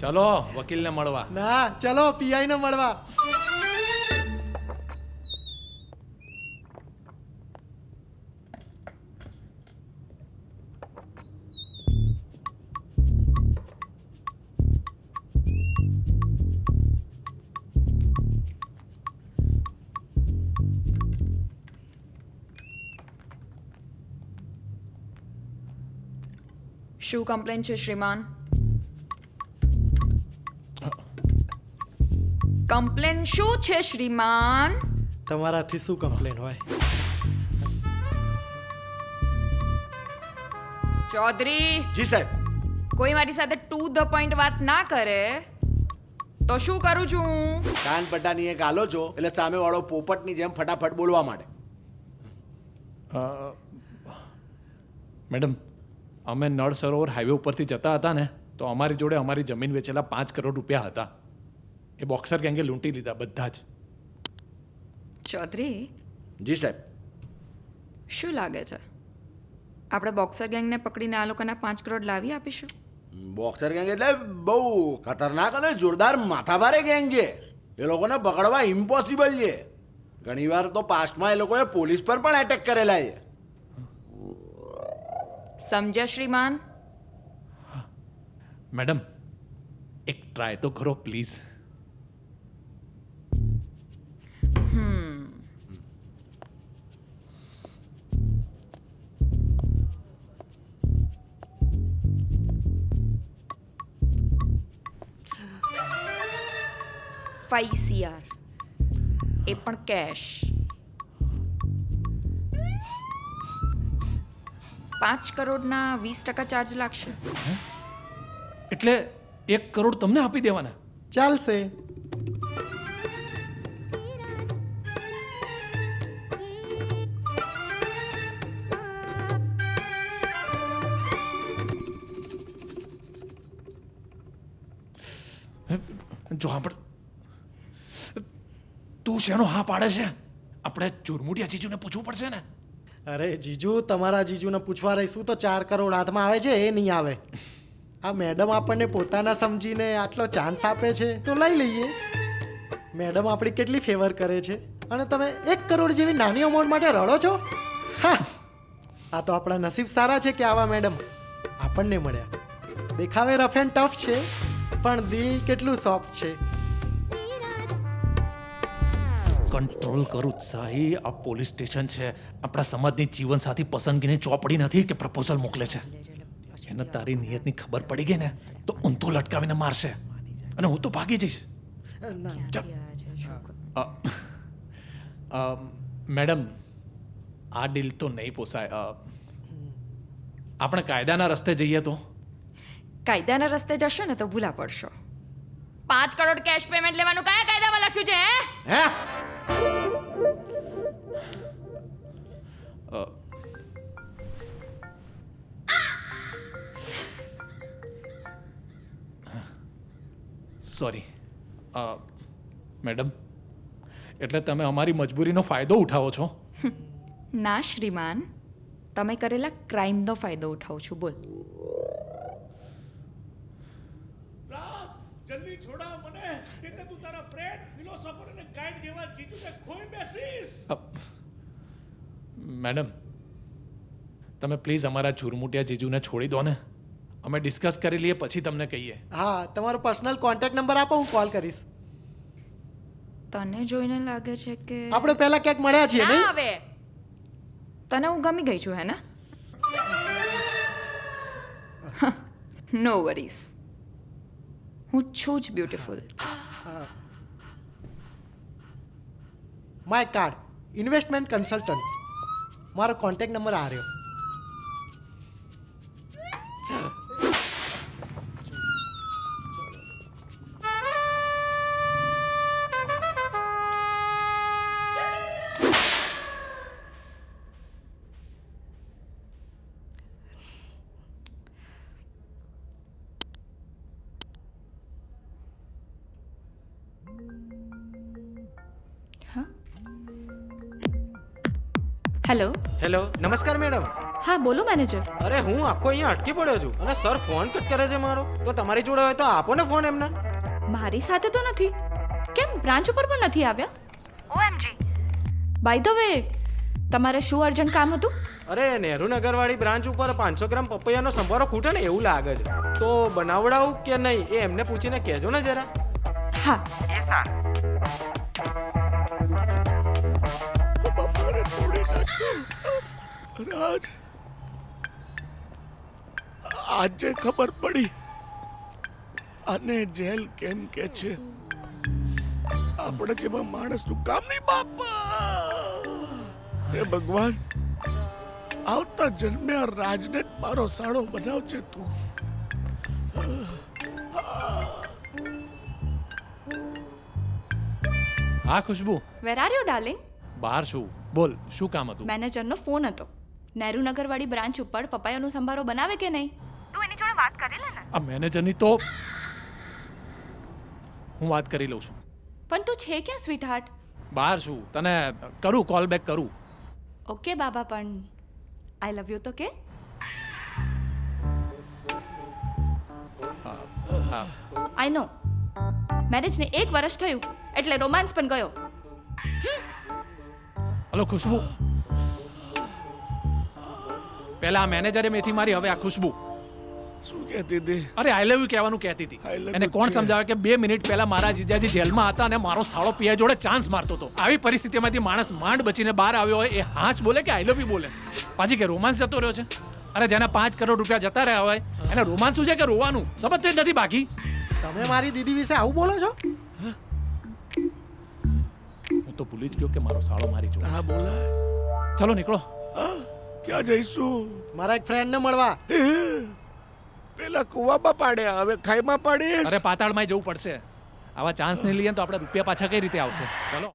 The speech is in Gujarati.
ચલો વકીલને મળવા. ના ચલો પીઆઈ ને મળવા. શું કમ્પ્લેન છે શ્રીમાન? કમ્પ્લેન શું છે શ્રીમાન? તમારાથી શું કમ્પ્લેન હોય? ચૌધરી, જી સાહેબ. કોઈ મારી સાથે ટુ ધ પોઈન્ટ વાત ના કરે તો શું કરું છું હું? કાન પટ્ટાની એક આલો છો એટલે સામેવાળો પોપટની જેમ ફટાફટ બોલવા માંડે. મેડમ, અમે નળ સરોવર હાઈવે ઉપરથી જતા હતા ને તો અમારી જોડે અમારી જમીન વેચેલા 5 કરોડ રૂપિયા હતા. એ બોક્સર ગેંગે લૂંટી લીધા બધા જ. ચૌધરી, જી સાહેબ. શું લાગે છે આપણે બોક્સર ગેંગને પકડીને આ લોકોના 5 કરોડ લાવી આપીશું? બોક્સર ગેંગ એટલે બહુ ખતરનાક અને જોરદાર માથાભારે ગેંગ છે. એ લોકોને પકડવા ઇમ્પોસિબલ છે. ઘણીવાર તો પાસ્ટમાં એ લોકોએ પોલીસ પર પણ એટેક કરેલા છે. સમજ્યા શ્રીમાન? મેડમ, એક ટ્રાય તો કરો પ્લીઝ. CR એ પણ કેશ. 5 કરોડના 20% ચાર્જ લાગશે. એટલે 1 કરોડ તમને આપી દેવાના? ચાલશે. જો આપણે તું શેનો હા પાડે છે? આપણે ચુરમુટિયા જીજુને પૂછવું પડશે ને. અરે જીજુ, તમારા જીજુને પૂછવા રહીશું તો 4 કરોડ હાથમાં આવે છે એ નહીં આવે. આ મેડમ આપણને પોતાના સમજીને આટલો ચાન્સ આપે છે તો લઈ લઈએ. મેડમ આપણી કેટલી ફેવર કરે છે અને તમે 1 કરોડ જેવી નાની અમાઉન્ટ માટે રડો છો? હા, આ તો આપણા નસીબ સારા છે કે આવા મેડમ આપણને મળ્યા. દેખાવે રફ એન્ડ ટફ છે પણ દિલ કેટલું સોફ્ટ છે. કંટ્રોલ કર ઉત્સાહી. આ પોલીસ સ્ટેશન છે. આપણા સમાજની જીવનસાથી પસંદગીની ચોપડી નથી કે પ્રપોઝલ મોકલે છે. એને તારી નિયતની ખબર પડી ગઈ ને તો ઊંધો લટકાવીને મારશે અને હું તો ભાગી જઈશ. મેડમ, આ ડીલ તો નહીં પોસાય. આપણે કાયદાના રસ્તે જઈએ તો? કાયદાના રસ્તે જશો ને તો ભૂલા પડશો. 5 કરોડ કેશ પેમેન્ટ લેવાનું કયા કાયદામાં લખ્યું છે? હે? સોરી મેડમ, એટલે તમે અમારી મજબૂરીનો ફાયદો ઉઠાવો છો? ના શ્રીમાન, તમે કરેલા ક્રાઇમનો ફાયદો ઉઠાવું છું. બોલ. જલ્દી છોડાવ મને, એટલે તું તારા ફ્રેન્ડ ફિલોસોફર અને ગાઈડ જેવા જીજુને ખોઈ બેસીશ. મેડમ, તમે પ્લીઝ અમારા ચુરમુટિયા જીજુને છોડી દો ને. અમે ડિસ્કસ કરી લઈએ પછી તમને કહીએ. હા, તમારો પર્સનલ કોન્ટેક્ટ નંબર આપો, હું કોલ કરીશ. તને જોઈને લાગે છે કે આપણે પહેલા ક્યાંક મળ્યા છીએ ના નહીં? હવે તને હું ગમી ગઈ છું, હે ને? નો વરીઝ, હું છું જ beautiful. My card, investment consultant. મારો કોન્ટેક્ટ નંબર આ રહ્યો. હેલો. હેલો, નમસ્કાર મેડમ. હા બોલો મેનેજર. અરે હું આખો અહીંયા અટકી પડ્યો છું અને સર ફોન કટ કરે છે મારો. તો તમારી જોડે હોય તો આપો ને ફોન એમને. મારી સાથે તો નથી. કેમ બ્રાન્ચ ઉપર પણ નથી આવ્યા? ઓએમજી. બાય ધ વે, તમારે શું અર્જન્ટ કામ હતું? અરે નહેરુ નગરવાળી બ્રાન્ચ ઉપર 500 ગ્રામ પપૈયાનો સંભારો ખૂટે ને એવું લાગે છે. તો બનાવડાવું કે નહીં એ એમને પૂછીને કહેજો ને જરા. હા. બપોરે તોડી નાખ્યો. રાજ આજે ખબર પડી આને જેલ કેમ કે છે. આપણે જેવા માણસનું કામ નહીં બાપા. હે ભગવાન, આવતા જન્મે આ રાજને જ મારો સાળો બનાવજે તું. હા ખુશ્બુ, વેર આર યુ ડાર્લિંગ? બહાર છું. બોલ, શું કામ હતું? મેનેજરનો ફોન હતો. નહેરુ નગરવાળી બ્રાન્ચ ઉપર પપાયાનો સંભારો બનાવે કે નહીં? તું એની જોડે વાત કરી લે ને. આ મેનેજરની તો હું વાત કરી લઉં છું. પણ તું છે ક્યાં સ્વીટ હાર્ટ? બહાર છું. તને કરું કોલ બેક કરું. ઓકે બાબા, પણ આઈ લવ યુ તો કે? હા. આઈ નો. મેરેજને 1 વર્ષ થયું એટલે રોમાન્સ પણ ગયો. હલો ખુશ્બુ, પેલા આ મેનેજરે મેથી મારી, હવે આ ખુશ્બુ. શું કહેતી હતી? અરે આઈ લવ યુ કહેવાનું કહેતી હતી. I love એને you કોણ છે. સમજાવે કે 2 મિનિટ પહેલા મારા જીજાજી જેલમાં હતા અને મારો સાળો પિયા જોડે ચાન્સ મારતો હતો. આવી પરિસ્થિતિમાંથી માણસ માંડ બચીને બહાર આવ્યો હોય એ હાચ બોલે કે આઈ લવ યુ બોલે? પાછી કે રોમાન્સ જતો રહ્યો છે. અરે જેના 5 કરોડ રૂપિયા જતા રહ્યા હોય એને રોમાન્સ શું છે કે રોવાનું? સમજતે જ નથી બાકી. તમે મારી દીદી વિશે આવું બોલો છો? હું તો ભૂલી જ ગયો કે મારો સાળો મારી જોડે. હા બોલાય. ચલો નીકળો. હા, ક્યાં જઈશું? મારા એક ફ્રેન્ડને મળવા. પેલા કુવામાં પાડ્યા, હવે ખાઈમાં પાડીશ. અરે પાતાળમાં જવું પડશે. આવા ચાન્સ નહીં લઈએ તો આપણે રૂપિયા પાછા કઈ રીતે આવશે? ચલો.